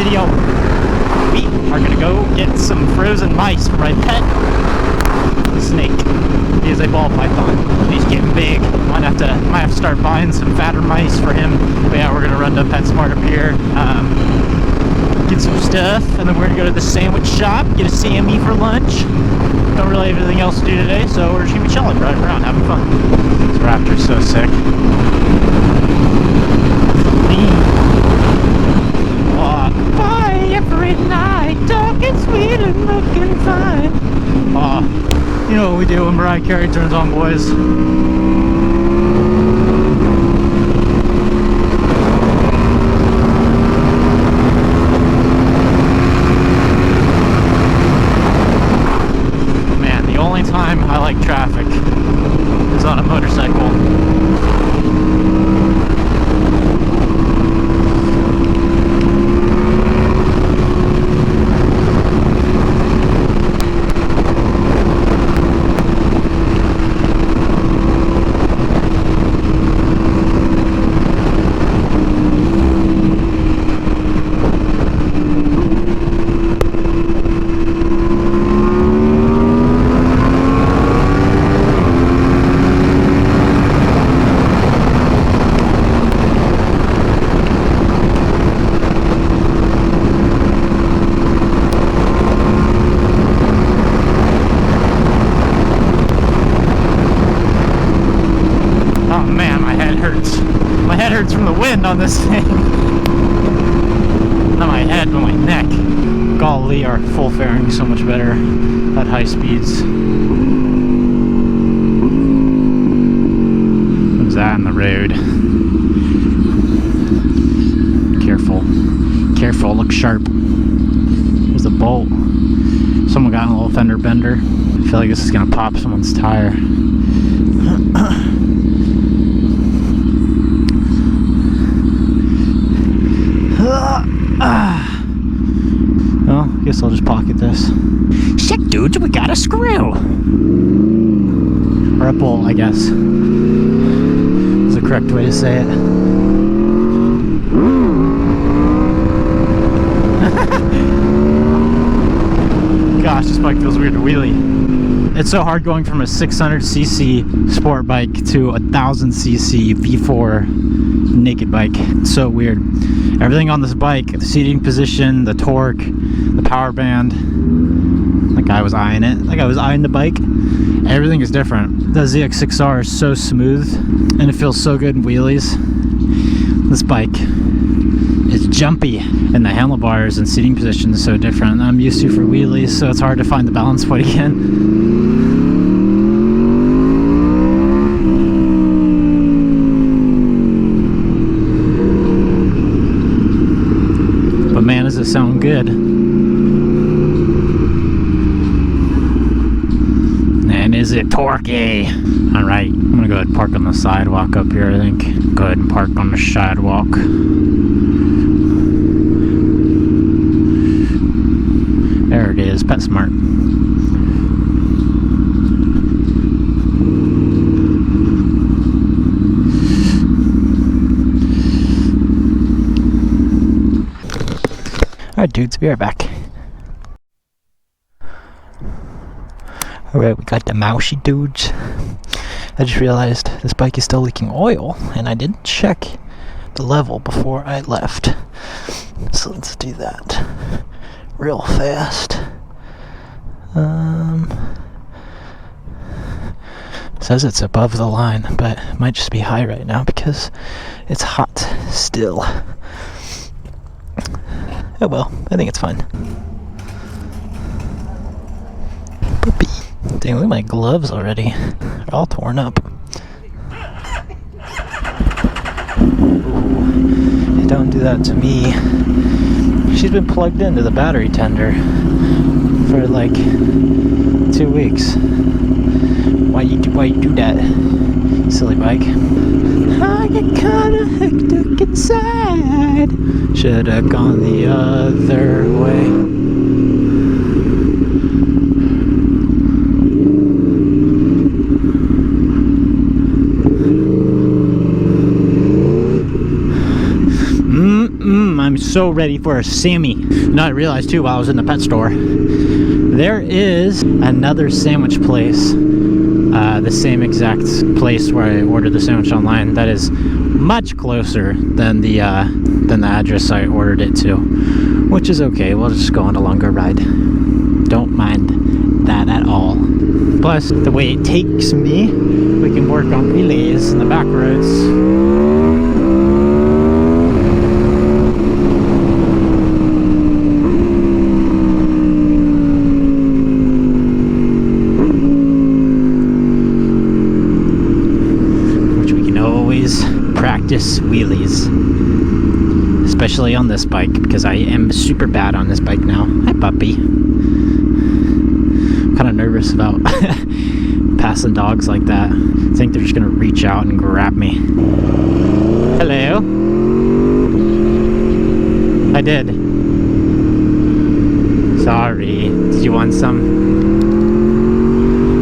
video. We are gonna go get some frozen mice for my pet snake. He is a ball python. He's getting big. Might have to start buying some fatter mice for him. But yeah, we're gonna run to PetSmart up here, get some stuff, and then we're gonna go to the sandwich shop, get a Sammy for lunch. Don't really have anything else to do today, so we're just gonna be chilling, riding around, having fun. This raptor's so sick. Walk by every night, talking sweet and looking fine. You know what we do when Mariah Carey turns on, boys. Man, the only time I like traffic is on a motorcycle. From the wind on this thing. Not my head, but my neck. Golly, our full fairing so much better at high speeds. What's that on the road? Careful. Careful, look sharp. There's a bolt. Someone got in a little fender bender. I feel like this is gonna pop someone's tire. Well, I guess I'll just pocket this. Shit, dudes, we got a screw! Or a bolt, I guess. Is the correct way to say it. Gosh, this bike feels weird to wheelie. It's so hard going from a 600cc sport bike to a 1000cc V4 naked bike. It's so weird. Everything on this bike, the seating position, the torque, the power band. That guy was eyeing it. That guy was eyeing the bike. Everything is different. The ZX6R is so smooth and it feels so good in wheelies. This bike is jumpy and the handlebars and seating position is so different than I'm used to for wheelies, so it's hard to find the balance point again. Man, does it sound good. And is it torquey? Alright, I'm gonna go ahead and park on the sidewalk up here, I think. Go ahead and park on the sidewalk. There it is, PetSmart. Alright dudes, be right back. Alright, we got the mousey dudes. I just realized this bike is still leaking oil, and I didn't check the level before I left. So let's do that real fast. It says it's above the line, but it might just be high right now because it's hot still. Oh well, I think it's fine. Puppy. Dang, look at my gloves already. They're all torn up. Ooh, don't do that to me. She's been plugged into the battery tender for like 2 weeks. Why you do that, silly bike? I get kinda hectic inside. Should've gone the other way. I'm so ready for a Sammy. Now I realized too while I was in the pet store, there is another sandwich place, the same exact place where I ordered the sandwich online, that is much closer than the address I ordered it to, which is okay. We'll just go on a longer ride. Don't mind that at all. Plus, the way it takes me, we can work on relays in the back roads. Practice wheelies, especially on this bike, because I am super bad on this bike now. Hi puppy. I'm kind of nervous about passing dogs like that. I think they're just gonna reach out and grab me. Hello. I did. Sorry. Did you want some?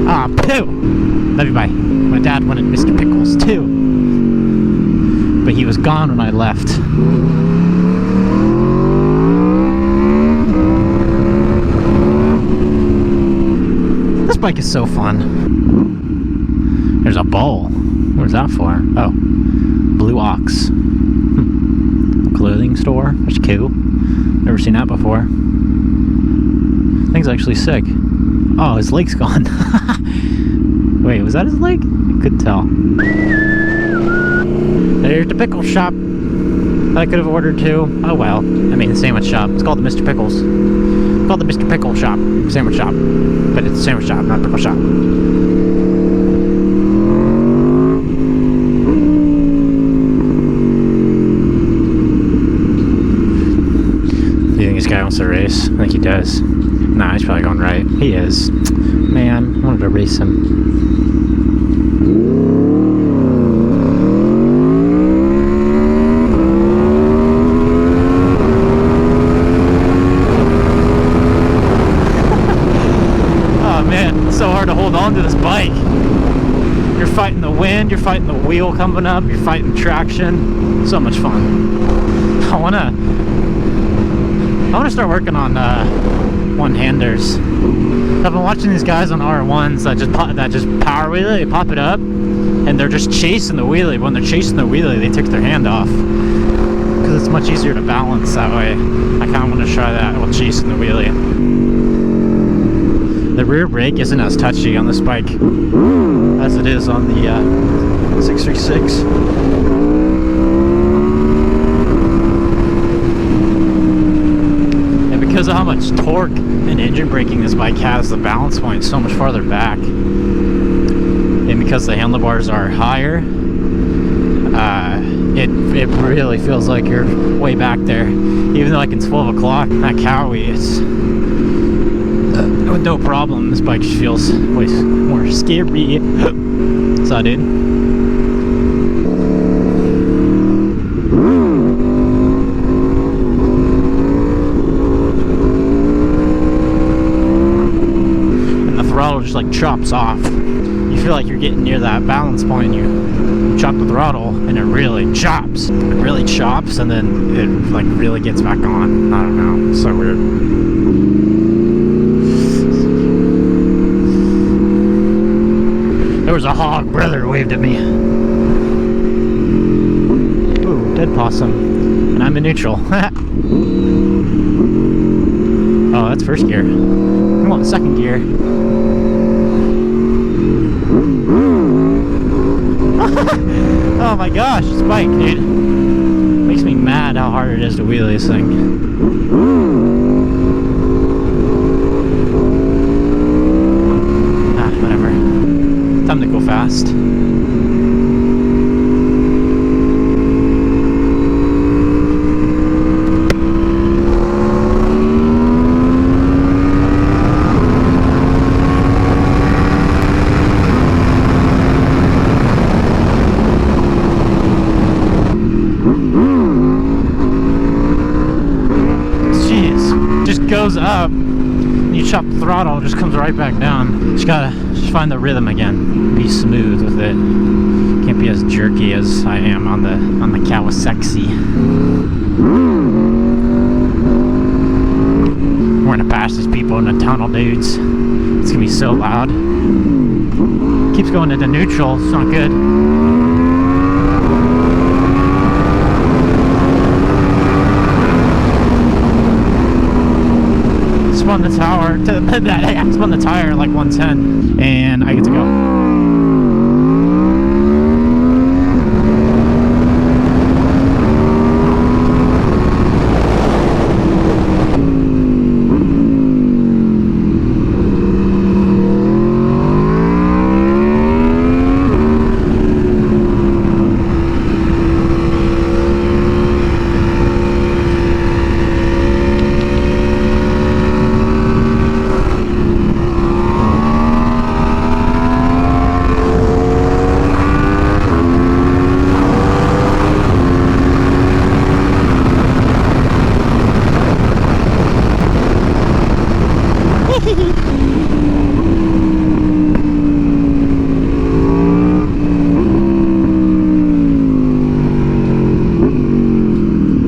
Ah, poo! Love you, bye. My dad wanted Mr. Pickles too, but he was gone when I left. This bike is so fun. There's a bowl. Where's that for? Oh, Blue Ox. Clothing store. That's cool. Never seen that before. Thing's actually sick. Oh, his leg's gone. Wait, was that his leg? I couldn't tell. There's the pickle shop that I could have ordered too. Oh well. I mean, the sandwich shop. It's called the Mr. Pickles. It's called the Mr. Pickle shop. Sandwich shop. But it's a sandwich shop, not a pickle shop. Do you think this guy wants to race? I think he does. Nah, he's probably going right. He is. Man, I wanted to race him. So hard to hold on to this bike. You're fighting the wind, you're fighting the wheel coming up, you're fighting traction. So much fun. I wanna start working on one-handers. I've been watching these guys on R1s that just power wheelie. They pop it up and they're just chasing the wheelie. When they're chasing the wheelie, they take their hand off because it's much easier to balance that way. I kind of want to try that while chasing the wheelie. The rear brake isn't as touchy on this bike as it is on the 636. And because of how much torque and engine braking this bike has, the balance point is so much farther back. And because the handlebars are higher, it really feels like you're way back there. Even though like it's 12 o'clock at Cowie, it's with no problem. This bike just feels way more scary. What's that, dude? And the throttle just like chops off. You feel like you're getting near that balance point. You chop the throttle and it really chops. It really chops and then it like really gets back on. I don't know. It's so weird. There was a hog brother waved at me. Ooh, dead possum. And I'm in neutral. Oh, that's first gear. I want second gear. Oh my gosh, this bike, dude. Makes me mad how hard it is to wheel this thing. Whatever. Time to go fast. Goes up, and you chop the throttle, it just comes right back down. Just gotta find the rhythm again. Be smooth with it. Can't be as jerky as I am on the Kawasaki. people in the tunnel, dudes. It's gonna be so loud. Keeps going into neutral. It's not good. Spun the tower. I spun the tire at like 110, and I get to go.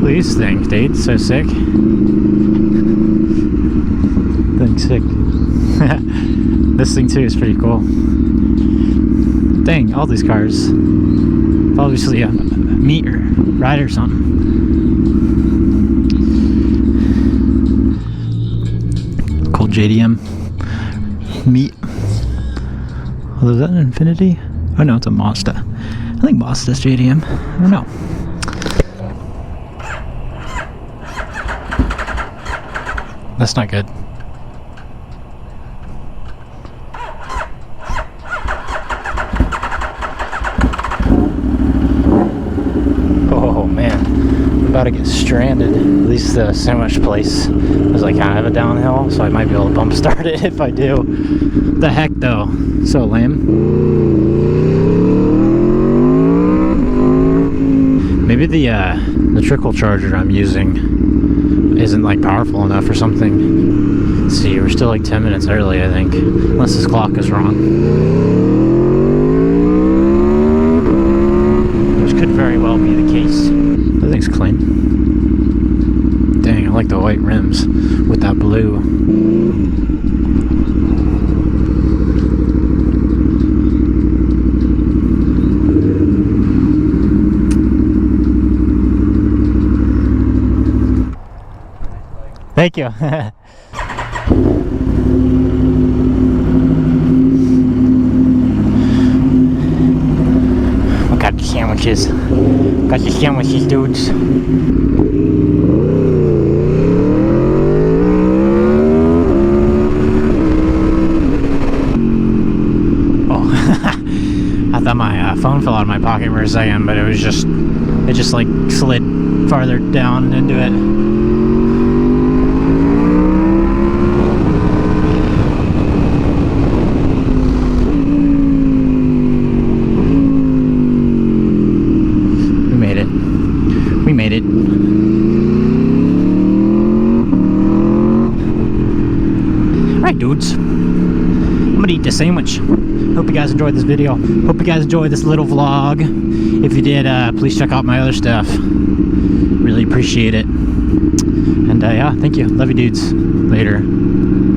These things, dude, so sick. Thing's sick. This thing too is pretty cool. Dang, all these cars. Obviously a meet or ride or something. Cool JDM meet. Oh, is that an Infinity? Oh no, it's a Mazda. I think Mazda's JDM. I don't know. That's not good. Oh man, I'm about to get stranded. At least the sandwich place is like kind of a downhill, so I might be able to bump start it if I do. The heck though, so lame. Maybe the trickle charger I'm using isn't like powerful enough or something. Let's see, we're still like 10 minutes early, I think, unless this clock is wrong, which could very well be the case. Everything's clean. Dang, I like the white rims with that blue. Thank you. I got the sandwiches. Got the sandwiches, dudes. Oh, I thought my phone fell out of my pocket for a second, but it just like slid farther down into it. We made it. Alright, dudes. I'm gonna eat the sandwich. Hope you guys enjoyed this video. Hope you guys enjoyed this little vlog. If you did, please check out my other stuff. Really appreciate it. And yeah, thank you. Love you, dudes. Later.